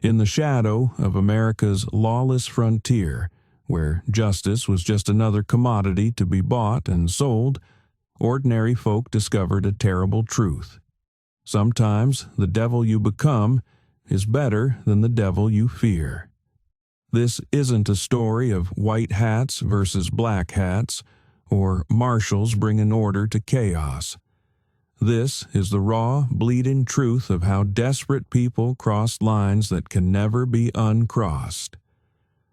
In the shadow of America's lawless frontier, where justice was just another commodity to be bought and sold, ordinary folk discovered a terrible truth. Sometimes the devil you become is better than the devil you fear. This isn't a story of white hats versus black hats, or marshals bringing order to chaos. This is the raw, bleeding truth of how desperate people crossed lines that can never be uncrossed.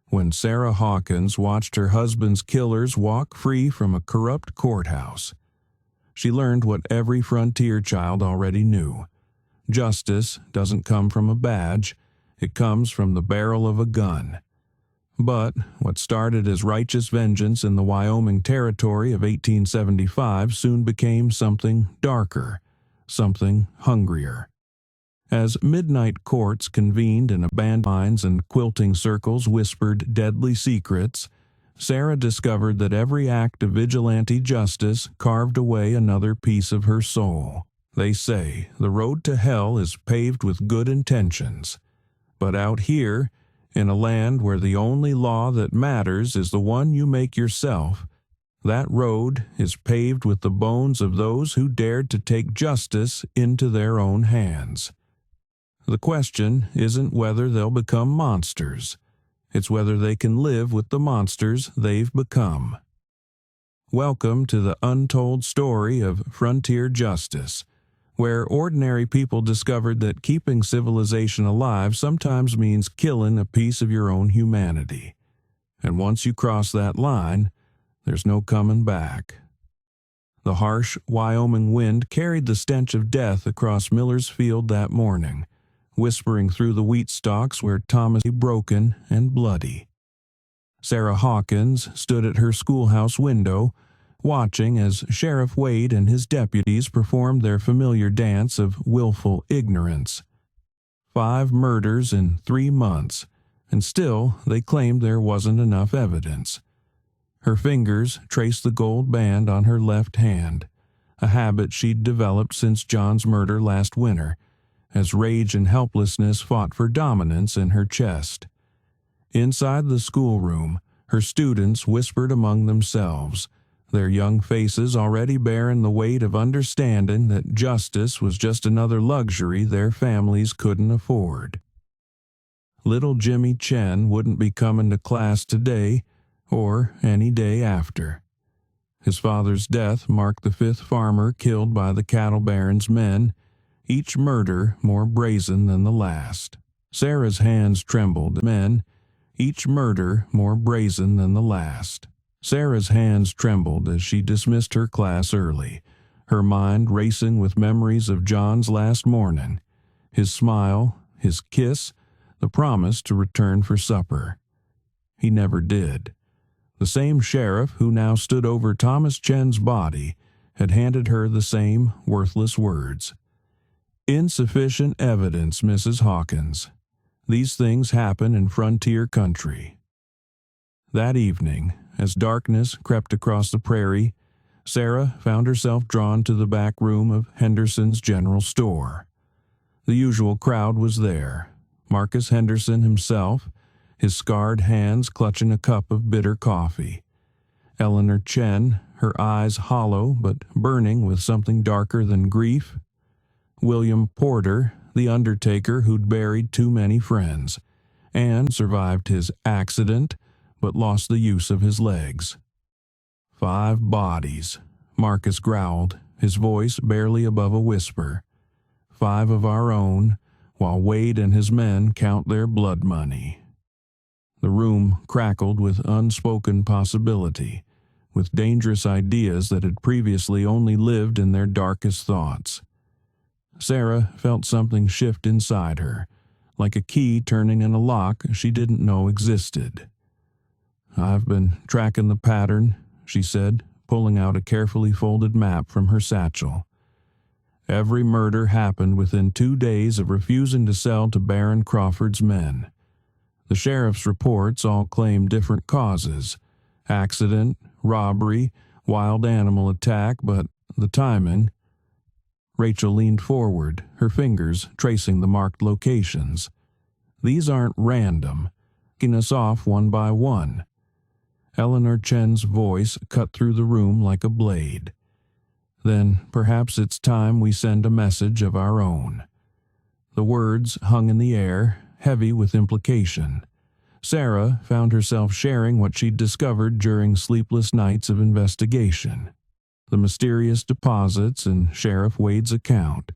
When Sarah Hawkins watched her husband's killers walk free from a corrupt courthouse, she learned what every frontier child already knew. Justice doesn't come from a badge, it comes from the barrel of a gun. But what started as righteous vengeance in the Wyoming Territory of 1875 soon became something darker, something hungrier. As midnight courts convened in abandoned mines and quilting circles whispered deadly secrets, Sarah discovered that every act of vigilante justice carved away another piece of her soul. They say the road to hell is paved with good intentions, but out here, in a land where the only law that matters is the one you make yourself, that road is paved with the bones of those who dared to take justice into their own hands. The question isn't whether they'll become monsters. It's whether they can live with the monsters they've become. Welcome to the untold story of frontier justice, where ordinary people discovered that keeping civilization alive sometimes means killing a piece of your own humanity. And once you cross that line, there's no coming back. The harsh Wyoming wind carried the stench of death across Miller's Field that morning, whispering through the wheat stalks where Thomas lay broken and bloody. Sarah Hawkins stood at her schoolhouse window, watching as Sheriff Wade and his deputies performed their familiar dance of willful ignorance. 5 murders in 3 months, and still they claimed there wasn't enough evidence. Her fingers traced the gold band on her left hand, a habit she'd developed since John's murder last winter, as rage and helplessness fought for dominance in her chest. Inside the schoolroom, her students whispered among themselves, their young faces already bearing the weight of understanding that justice was just another luxury their families couldn't afford. Little Jimmy Chen wouldn't be coming to class today or any day after. His father's death marked the 5th farmer killed by the cattle baron's men, each murder more brazen than the last. Sarah's hands trembled. Men, each murder more brazen than the last. Sarah's hands trembled as she dismissed her class early, her mind racing with memories of John's last morning, his smile, his kiss, the promise to return for supper. He never did. The same sheriff who now stood over Thomas Chen's body had handed her the same worthless words. Insufficient evidence, Mrs. Hawkins. These things happen in frontier country. That evening, as darkness crept across the prairie, Sarah found herself drawn to the back room of Henderson's General Store. The usual crowd was there. Marcus Henderson himself, his scarred hands clutching a cup of bitter coffee. Eleanor Chen, her eyes hollow but burning with something darker than grief. William Porter, the undertaker who'd buried too many friends, and survived his accident, but lost the use of his legs. 5 bodies, Marcus growled, his voice barely above a whisper. 5 of our own, while Wade and his men count their blood money. The room crackled with unspoken possibility, with dangerous ideas that had previously only lived in their darkest thoughts. Sarah felt something shift inside her, like a key turning in a lock she didn't know existed. "I've been tracking the pattern," she said, pulling out a carefully folded map from her satchel. Every murder happened within 2 days of refusing to sell to Baron Crawford's men. The sheriff's reports all claim different causes: accident, robbery, wild animal attack, but the timing... Rachel leaned forward, her fingers tracing the marked locations. These aren't random, picking us off one by one." Eleanor Chen's voice cut through the room like a blade. "Then perhaps it's time we send a message of our own." The words hung in the air, heavy with implication. Sarah found herself sharing what she'd discovered during sleepless nights of investigation. The mysterious deposits in Sheriff Wade's account,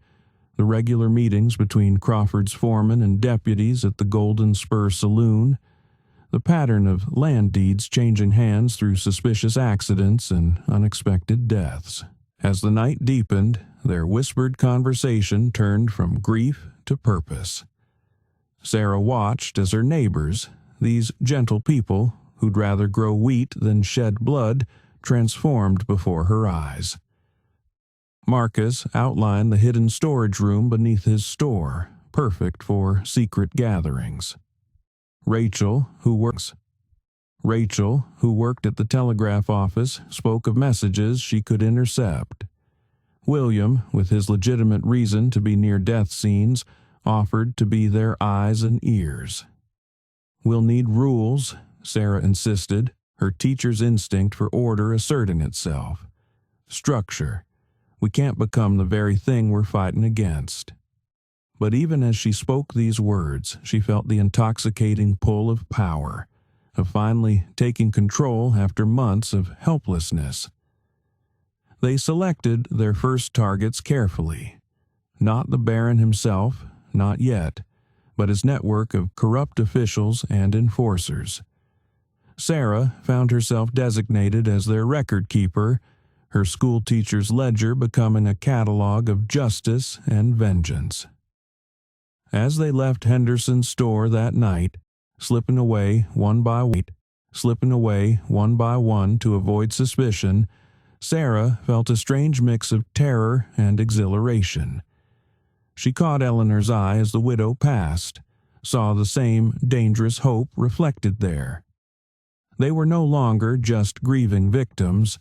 the regular meetings between Crawford's foreman and deputies at the Golden Spur Saloon, the pattern of land deeds changing hands through suspicious accidents and unexpected deaths. As the night deepened, their whispered conversation turned from grief to purpose. Sarah watched as her neighbors, these gentle people who'd rather grow wheat than shed blood, transformed before her eyes. Marcus outlined the hidden storage room beneath his store, perfect for secret gatherings. Rachel, who worked at the telegraph office, spoke of messages she could intercept. William, with his legitimate reason to be near death scenes, offered to be their eyes and ears. "We'll need rules," Sarah insisted, her teacher's instinct for order asserting itself. "Structure. We can't become the very thing we're fighting against." But even as she spoke these words, she felt the intoxicating pull of power, of finally taking control after months of helplessness. They selected their first targets carefully. Not the Baron himself, not yet, but his network of corrupt officials and enforcers. Sarah found herself designated as their record keeper, her schoolteacher's ledger becoming a catalog of justice and vengeance. As they left Henderson's store that night, slipping away one by one to avoid suspicion, Sarah felt a strange mix of terror and exhilaration. She caught Eleanor's eye as the widow passed, saw the same dangerous hope reflected there. They were no longer just grieving victims.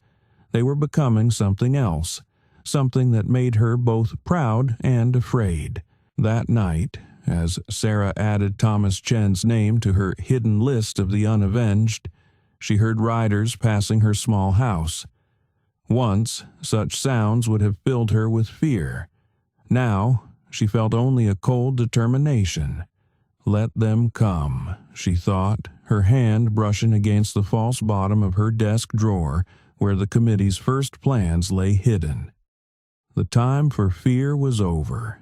They were becoming something else, something that made her both proud and afraid. That night, as Sarah added Thomas Chen's name to her hidden list of the unavenged, she heard riders passing her small house. Once, such sounds would have filled her with fear. Now, she felt only a cold determination. Let them come, she thought, her hand brushing against the false bottom of her desk drawer where the committee's first plans lay hidden. The time for fear was over.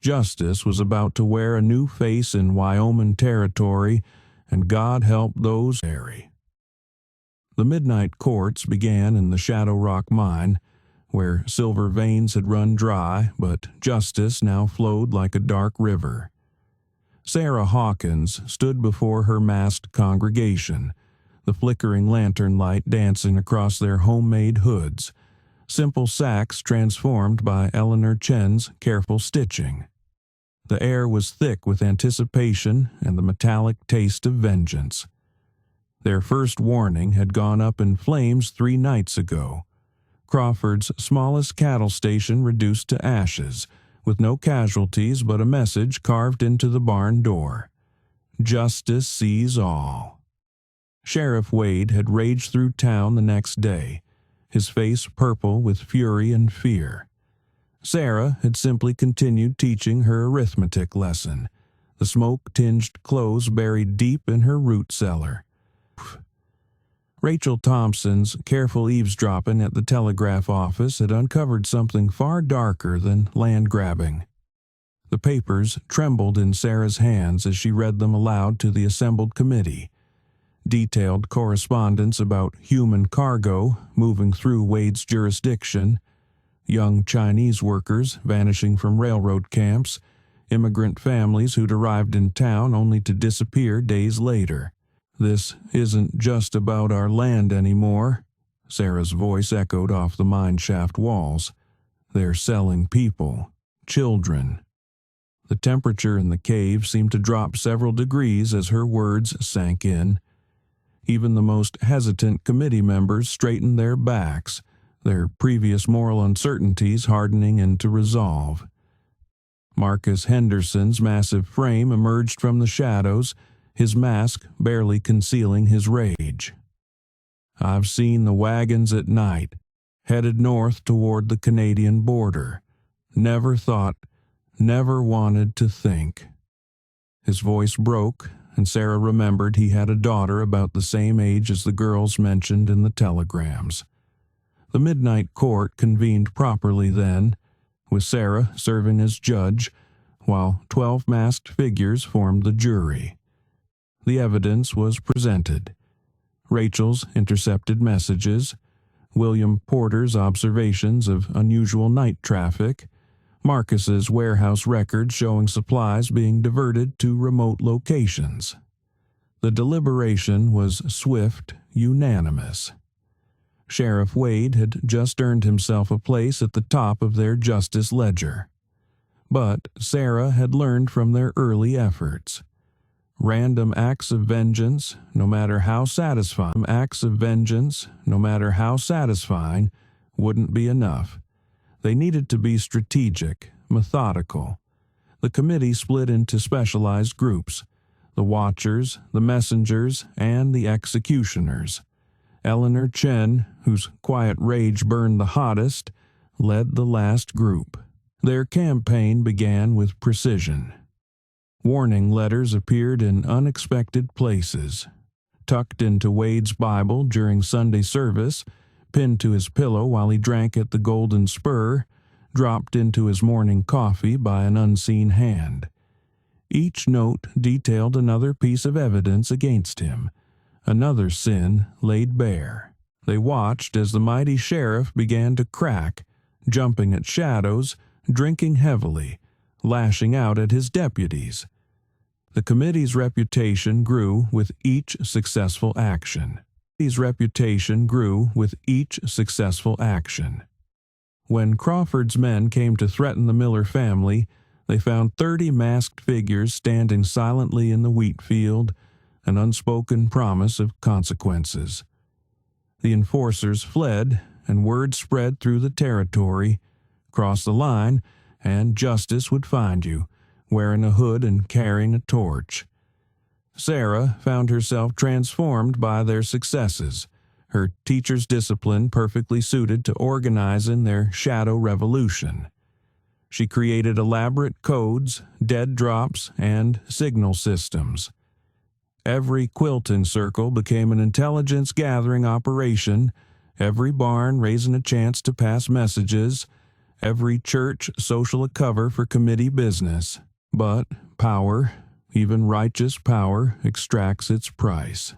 Justice was about to wear a new face in Wyoming territory, and God help those airy. The midnight courts began in the Shadow Rock mine, where silver veins had run dry, but justice now flowed like a dark river. Sarah Hawkins stood before her massed congregation, the flickering lantern light dancing across their homemade hoods, simple sacks transformed by Eleanor Chen's careful stitching. The air was thick with anticipation and the metallic taste of vengeance. Their first warning had gone up in flames 3 nights ago. Crawford's smallest cattle station reduced to ashes, with no casualties but a message carved into the barn door. Justice sees all. Sheriff Wade had raged through town the next day, his face purple with fury and fear. Sarah had simply continued teaching her arithmetic lesson, the smoke-tinged clothes buried deep in her root cellar. Rachel Thompson's careful eavesdropping at the telegraph office had uncovered something far darker than land grabbing. The papers trembled in Sarah's hands as she read them aloud to the assembled committee. Detailed correspondence about human cargo moving through Wade's jurisdiction, young Chinese workers vanishing from railroad camps, immigrant families who'd arrived in town only to disappear days later. "This isn't just about our land anymore," Sarah's voice echoed off the mine shaft walls. "They're selling people, children." The temperature in the cave seemed to drop several degrees as her words sank in. Even the most hesitant committee members straightened their backs, their previous moral uncertainties hardening into resolve. Marcus Henderson's massive frame emerged from the shadows, his mask barely concealing his rage. "I've seen the wagons at night, headed north toward the Canadian border. Never thought, never wanted to think." His voice broke, and Sarah remembered he had a daughter about the same age as the girls mentioned in the telegrams. The midnight court convened properly then, with Sarah serving as judge, while 12 masked figures formed the jury. The evidence was presented: Rachel's intercepted messages, William Porter's observations of unusual night traffic, Marcus's warehouse records showing supplies being diverted to remote locations. The deliberation was swift, unanimous. Sheriff Wade had just earned himself a place at the top of their justice ledger. But Sarah had learned from their early efforts. Random acts of vengeance, no matter how satisfying, wouldn't be enough. They needed to be strategic, methodical. The committee split into specialized groups: the watchers, the messengers, and the executioners. Eleanor Chen, whose quiet rage burned the hottest, led the last group. Their campaign began with precision. Warning letters appeared in unexpected places. Tucked into Wade's Bible during Sunday service, pinned to his pillow while he drank at the Golden Spur, dropped into his morning coffee by an unseen hand. Each note detailed another piece of evidence against him, another sin laid bare. They watched as the mighty sheriff began to crack, jumping at shadows, drinking heavily, lashing out at his deputies. The committee's reputation grew with each successful action. When Crawford's men came to threaten the Miller family, they found 30 masked figures standing silently in the wheat field, an unspoken promise of consequences. The enforcers fled, and word spread through the territory: cross the line, and justice would find you, wearing a hood and carrying a torch. Sarah found herself transformed by their successes, her teacher's discipline perfectly suited to organizing their shadow revolution. She created elaborate codes, dead drops, and signal systems. Every quilting circle became an intelligence-gathering operation, every barn raising a chance to pass messages, every church social a cover for committee business. But power, even righteous power, extracts its price.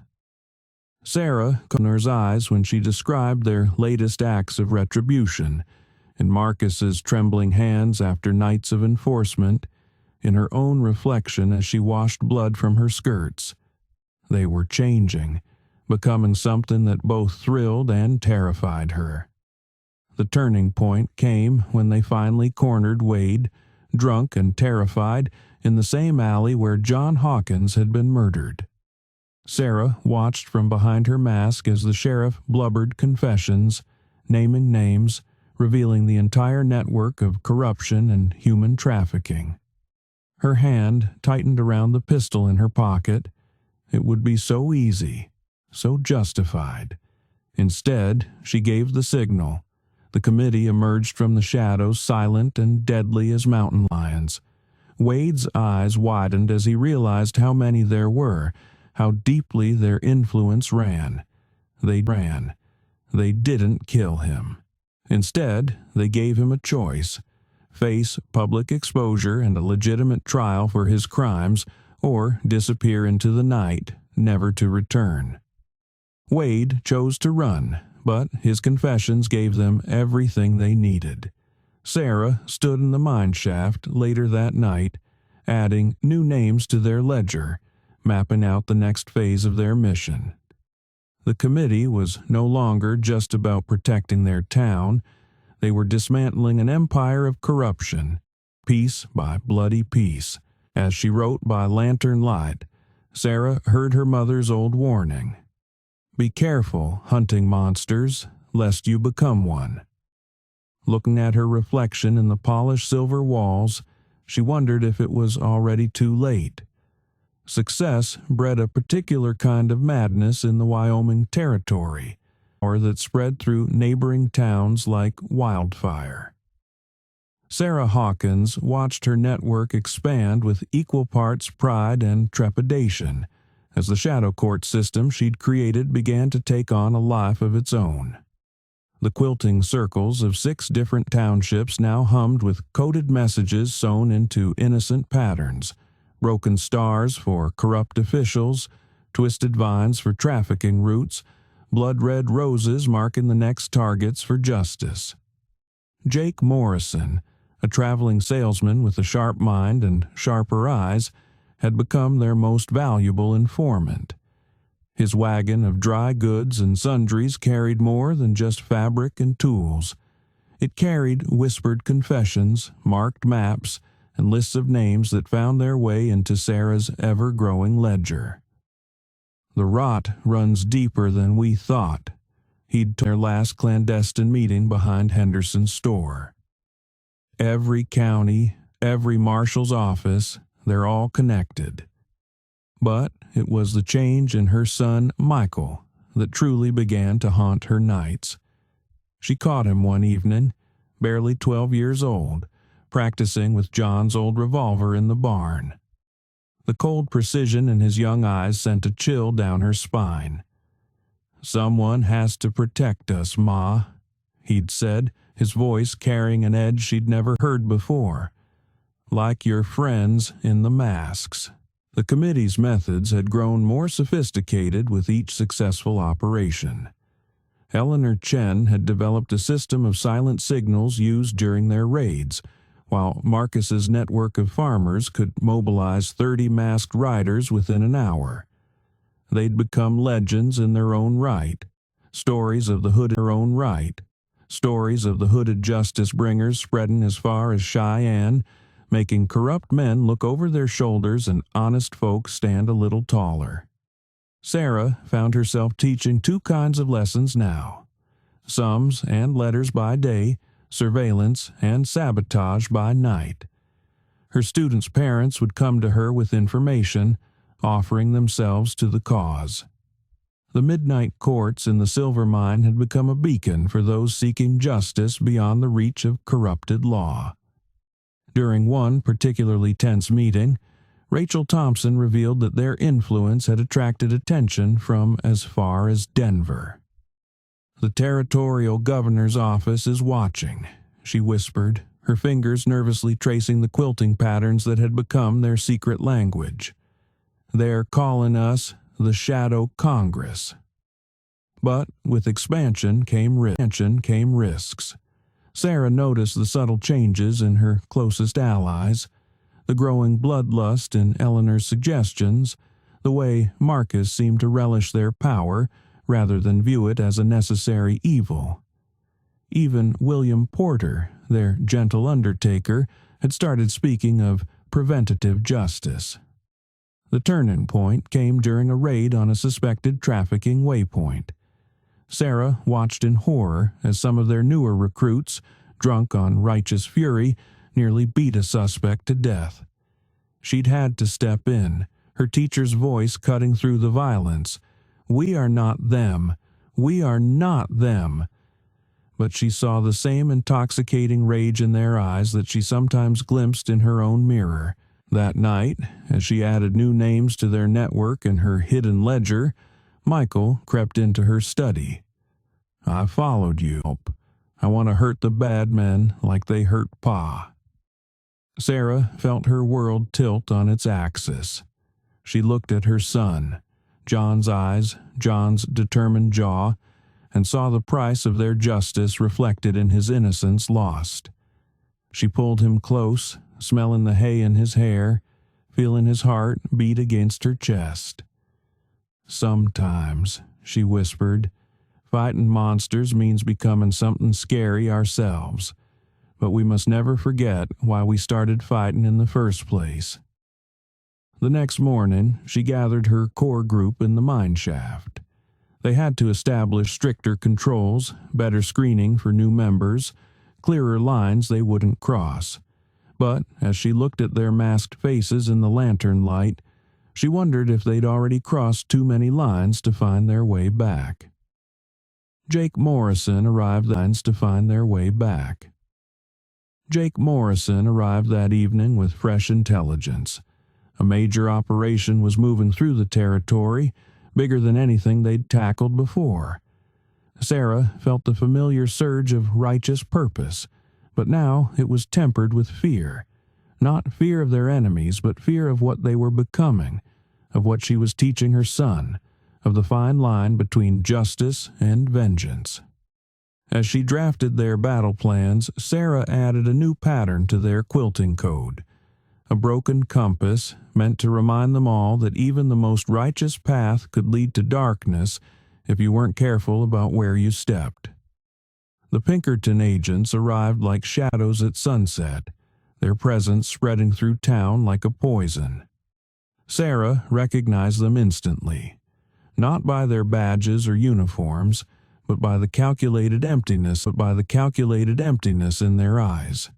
Sarah opened her eyes when she described their latest acts of retribution, in Marcus's trembling hands after nights of enforcement, in her own reflection as she washed blood from her skirts. They were changing, becoming something that both thrilled and terrified her. The turning point came when they finally cornered Wade, drunk and terrified, in the same alley where John Hawkins had been murdered. Sarah watched from behind her mask as the sheriff blubbered confessions, naming names, revealing the entire network of corruption and human trafficking. Her hand tightened around the pistol in her pocket. It would be so easy, so justified. Instead, she gave the signal. The committee emerged from the shadows silent and deadly as mountain lions. Wade's eyes widened as he realized how many there were, how deeply their influence ran. They didn't kill him. Instead, they gave him a choice: face public exposure and a legitimate trial for his crimes, or disappear into the night, never to return. Wade chose to run, but his confessions gave them everything they needed. Sarah stood in the mine shaft later that night, adding new names to their ledger, mapping out the next phase of their mission. The committee was no longer just about protecting their town. They were dismantling an empire of corruption, piece by bloody piece. As she wrote by lantern light, Sarah heard her mother's old warning: "Be careful hunting monsters, lest you become one." Looking at her reflection in the polished silver walls, She wondered if it was already too late. Success bred a particular kind of madness in the Wyoming Territory, or that spread through neighboring towns like wildfire. Sarah Hawkins watched her network expand with equal parts pride and trepidation as the shadow court system she'd created began to take on a life of its own. The quilting circles of 6 different townships now hummed with coded messages sewn into innocent patterns, broken stars for corrupt officials, twisted vines for trafficking routes, blood-red roses marking the next targets for justice. Jake Morrison, a traveling salesman with a sharp mind and sharper eyes, had become their most valuable informant. His wagon of dry goods and sundries carried more than just fabric and tools. It carried whispered confessions, marked maps, and lists of names that found their way into Sarah's ever-growing ledger. "The rot runs deeper than we thought," he'd told their last clandestine meeting behind Henderson's store. "Every county, every marshal's office, they're all connected." But it was the change in her son, Michael, that truly began to haunt her nights. She caught him one evening, barely 12 years old, practicing with John's old revolver in the barn. The cold precision in his young eyes sent a chill down her spine. "Someone has to protect us, Ma," he'd said, his voice carrying an edge she'd never heard before. "Like your friends in the masks." The committee's methods had grown more sophisticated with each successful operation. Eleanor Chen had developed a system of silent signals used during their raids, while Marcus's network of farmers could mobilize 30 masked riders within an hour. They'd become legends in their own right, stories of the hooded stories of the hooded justice bringers spreading as far as Cheyenne, making corrupt men look over their shoulders and honest folk stand a little taller. Sarah found herself teaching 2 kinds of lessons now: sums and letters by day, surveillance and sabotage by night. Her students' parents would come to her with information, offering themselves to the cause. The midnight courts in the silver mine had become a beacon for those seeking justice beyond the reach of corrupted law. During one particularly tense meeting, Rachel Thompson revealed that their influence had attracted attention from as far as Denver. "The territorial governor's office is watching," she whispered, her fingers nervously tracing the quilting patterns that had become their secret language. "They're calling us the Shadow Congress." But with expansion came risks. Sarah noticed the subtle changes in her closest allies, the growing bloodlust in Eleanor's suggestions, the way Marcus seemed to relish their power rather than view it as a necessary evil. Even William Porter, their gentle undertaker, had started speaking of preventative justice. The turning point came during a raid on a suspected trafficking waypoint. Sarah watched in horror as some of their newer recruits, drunk on righteous fury, nearly beat a suspect to death. She'd had to step in, her teacher's voice cutting through the violence. "We are not them. We are not them." But she saw the same intoxicating rage in their eyes that she sometimes glimpsed in her own mirror. That night, as she added new names to their network in her hidden ledger, Michael crept into her study. "I followed you. I want to hurt the bad men like they hurt Pa." Sarah felt her world tilt on its axis. She looked at her son, John's eyes, John's determined jaw, and saw the price of their justice reflected in his innocence lost. She pulled him close, smelling the hay in his hair, feeling his heart beat against her chest. "Sometimes," she whispered, "fighting monsters means becoming something scary ourselves, but we must never forget why we started fighting in the first place." The next morning, she gathered her core group in the mine shaft. They had to establish stricter controls, better screening for new members, clearer lines they wouldn't cross. But as she looked at their masked faces in the lantern light, she wondered if they'd already crossed too many lines to find their way back. Jake Morrison arrived Jake Morrison arrived that evening with fresh intelligence. A major operation was moving through the territory, bigger than anything they'd tackled before. Sarah felt the familiar surge of righteous purpose, but now it was tempered with fear. Not fear of their enemies, but fear of what they were becoming, of what she was teaching her son, of the fine line between justice and vengeance. As she drafted their battle plans, Sarah added a new pattern to their quilting code. A broken compass meant to remind them all that even the most righteous path could lead to darkness if you weren't careful about where you stepped. The Pinkerton agents arrived like shadows at sunset, their presence spreading through town like a poison. Sarah recognized them instantly, not by their badges or uniforms, but by the calculated emptiness in their eyes.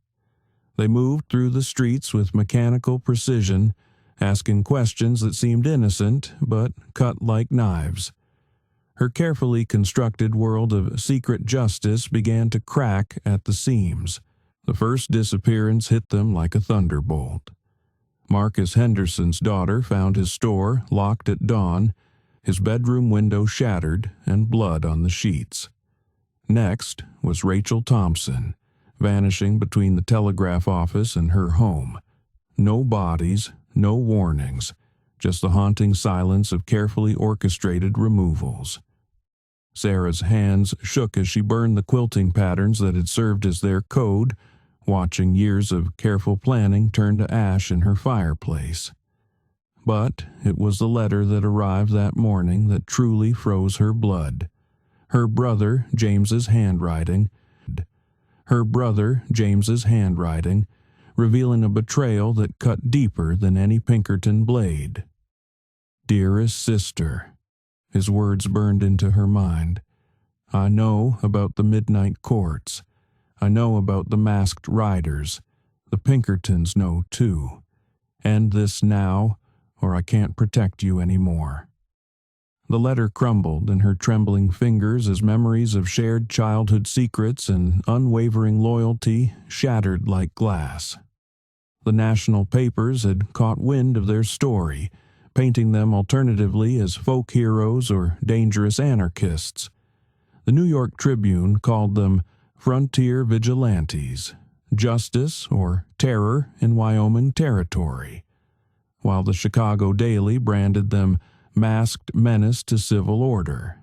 They moved through the streets with mechanical precision, asking questions that seemed innocent but cut like knives. Her carefully constructed world of secret justice began to crack at the seams. The first disappearance hit them like a thunderbolt. Marcus Henderson's daughter found his store locked at dawn, his bedroom window shattered and blood on the sheets. Next was Rachel Thompson, vanishing between the telegraph office and her home. No bodies, no warnings, just the haunting silence of carefully orchestrated removals. Sarah's hands shook as she burned the quilting patterns that had served as their code, watching years of careful planning turn to ash in her fireplace. But it was the letter that arrived that morning that truly froze her blood. Her brother James's handwriting, revealing a betrayal that cut deeper than any Pinkerton blade. "Dearest sister," his words burned into her mind. "I know about the midnight courts. I know about the masked riders. The Pinkertons know too. End this now, or I can't protect you anymore." The letter crumbled in her trembling fingers as memories of shared childhood secrets and unwavering loyalty shattered like glass. The national papers had caught wind of their story, painting them alternatively as folk heroes or dangerous anarchists. The New York Tribune called them frontier vigilantes, justice or terror in Wyoming territory, while the Chicago Daily branded them masked menace to civil order.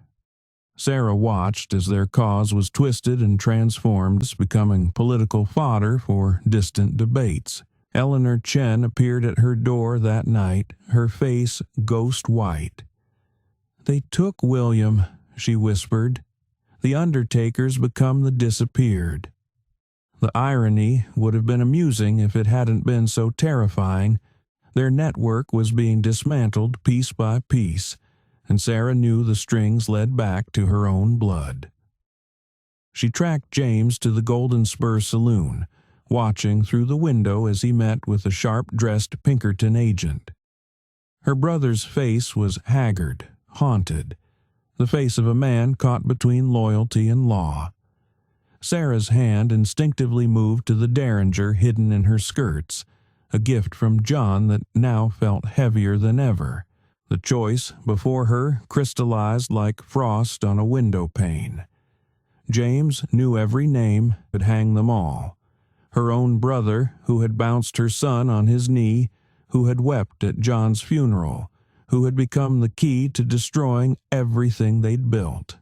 Sarah watched as their cause was twisted and transformed, becoming political fodder for distant debates. Eleanor Chen appeared at her door that night, her face ghost white. "They took William," she whispered. "The undertakers become the disappeared." The irony would have been amusing if it hadn't been so terrifying. Their network was being dismantled piece by piece, and Sarah knew the strings led back to her own blood. She tracked James to the Golden Spur Saloon, watching through the window as he met with a sharp-dressed Pinkerton agent. Her brother's face was haggard, haunted, the face of a man caught between loyalty and law. Sarah's hand instinctively moved to the derringer hidden in her skirts, a gift from John that now felt heavier than ever. The choice before her crystallized like frost on a window pane. James knew every name, could hang them all. Her own brother, who had bounced her son on his knee, who had wept at John's funeral, who had become the key to destroying everything they'd built.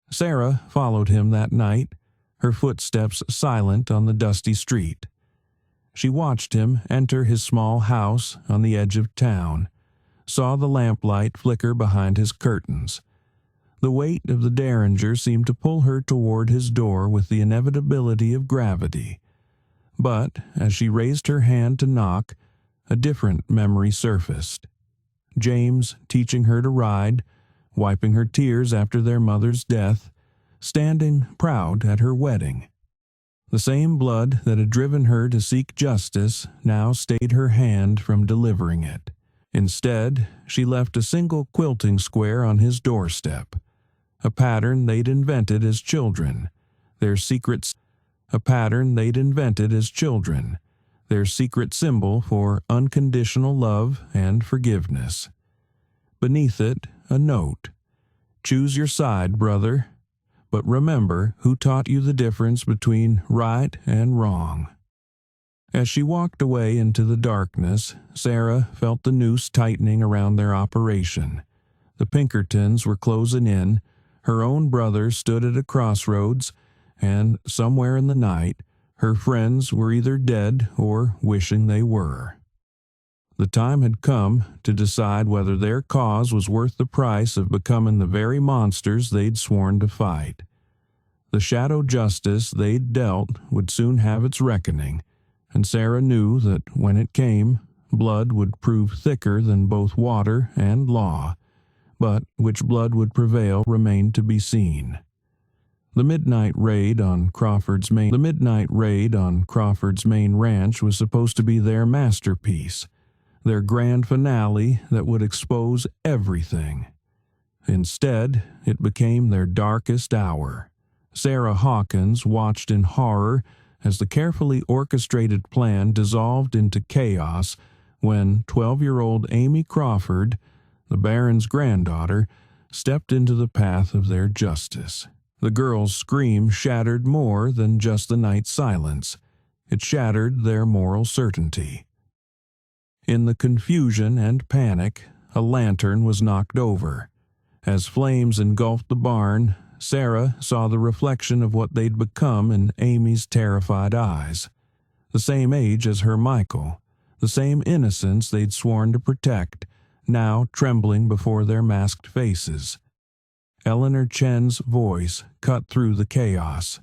Sarah followed him that night, her footsteps silent on the dusty street. She watched him enter his small house on the edge of town, saw the lamplight flicker behind his curtains. The weight of the derringer seemed to pull her toward his door with the inevitability of gravity. But as she raised her hand to knock, a different memory surfaced. James teaching her to ride, wiping her tears after their mother's death, standing proud at her wedding. The same blood that had driven her to seek justice now stayed her hand from delivering it. Instead, she left a single quilting square on his doorstep, a pattern they'd invented as children, their secret their secret symbol for unconditional love and forgiveness. Beneath it, a note. Choose your side, brother, but remember who taught you the difference between right and wrong. As she walked away into the darkness, Sarah felt the noose tightening around their operation. The Pinkertons were closing in, her own brother stood at a crossroads, and somewhere in the night, her friends were either dead or wishing they were. The time had come to decide whether their cause was worth the price of becoming the very monsters they'd sworn to fight. The shadow justice they'd dealt would soon have its reckoning, and Sarah knew that when it came, blood would prove thicker than both water and law, but which blood would prevail remained to be seen. The midnight raid on Crawford's main ranch was supposed to be their masterpiece, their grand finale that would expose everything. Instead, it became their darkest hour. Sarah Hawkins watched in horror as the carefully orchestrated plan dissolved into chaos when 12-year-old Amy Crawford, the Baron's granddaughter, stepped into the path of their justice. The girl's scream shattered more than just the night's silence. It shattered their moral certainty. In the confusion and panic, a lantern was knocked over. As flames engulfed the barn, Sarah saw the reflection of what they'd become in Amy's terrified eyes. The same age as her Michael, the same innocence they'd sworn to protect, now trembling before their masked faces. Eleanor Chen's voice cut through the chaos.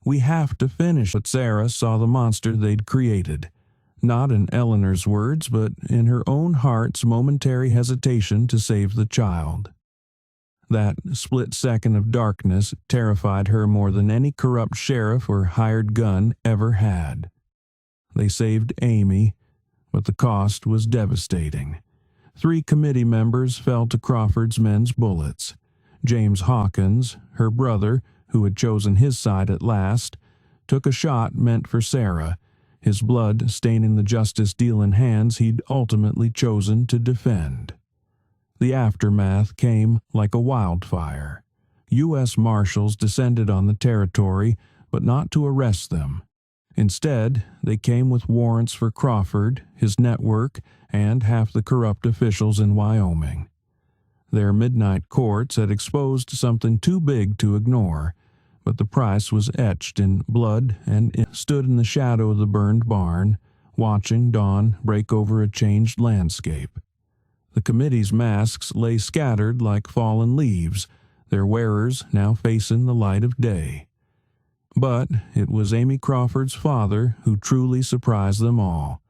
"We have to finish." But Sarah saw the monster they'd created, not in Eleanor's words, but in her own heart's momentary hesitation to save the child. That split second of darkness terrified her more than any corrupt sheriff or hired gun ever had. They saved Amy, but the cost was devastating. 3 committee members fell to Crawford's men's bullets. James Hawkins, her brother, who had chosen his side at last, took a shot meant for Sarah, his blood staining the justice-dealing hands he'd ultimately chosen to defend. The aftermath came like a wildfire. U.S. Marshals descended on the territory, but not to arrest them. Instead, they came with warrants for Crawford, his network, and half the corrupt officials in Wyoming. Their midnight courts had exposed something too big to ignore, but the price was etched in blood and stood in the shadow of the burned barn, watching dawn break over a changed landscape. The committee's masks lay scattered like fallen leaves, their wearers now facing the light of day. But it was Amy Crawford's father who truly surprised them all.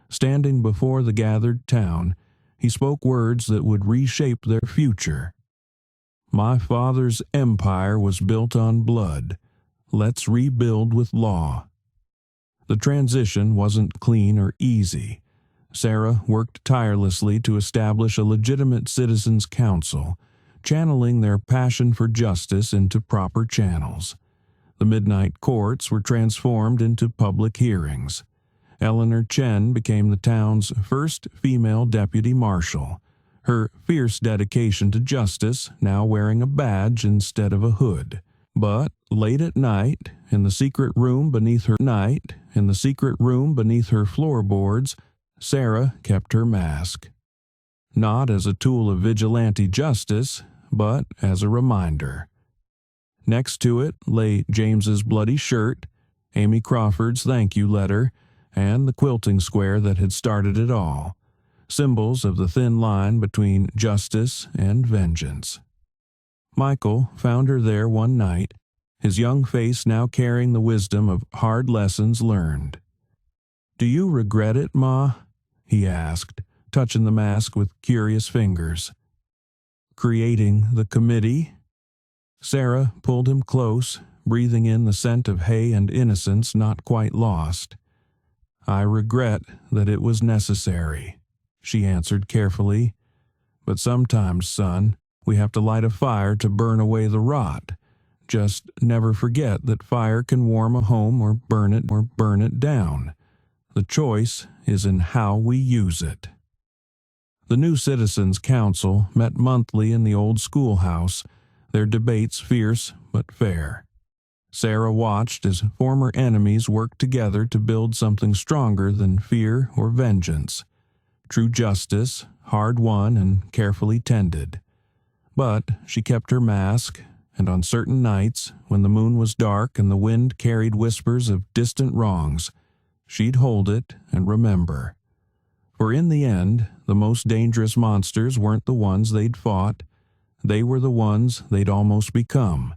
Standing before the gathered town, he spoke words that would reshape their future. "My father's empire was built on blood. Let's rebuild with law." The transition wasn't clean or easy. Sarah worked tirelessly to establish a legitimate citizens' council, channeling their passion for justice into proper channels. The midnight courts were transformed into public hearings. Eleanor Chen became the town's first female deputy marshal, her fierce dedication to justice now wearing a badge instead of a hood. But late at night, in the secret room beneath her floorboards, Sarah kept her mask. Not as a tool of vigilante justice, but as a reminder. Next to it lay James's bloody shirt, Amy Crawford's thank you letter, and the quilting square that had started it all, symbols of the thin line between justice and vengeance. Michael found her there one night, his young face now carrying the wisdom of hard lessons learned. "Do you regret it, Ma?" he asked, touching the mask with curious fingers. "Creating the committee?" Sarah pulled him close, breathing in the scent of hay and innocence not quite lost. "I regret that it was necessary," she answered carefully. "But sometimes, son, we have to light a fire to burn away the rot. Just never forget that fire can warm a home or burn it down. The choice is in how we use it." The new Citizens' Council met monthly in the old schoolhouse, their debates fierce but fair. Sarah watched as former enemies worked together to build something stronger than fear or vengeance. True justice, hard-won and carefully tended. But she kept her mask, and on certain nights, when the moon was dark and the wind carried whispers of distant wrongs, she'd hold it and remember. For in the end, the most dangerous monsters weren't the ones they'd fought. They were the ones they'd almost become.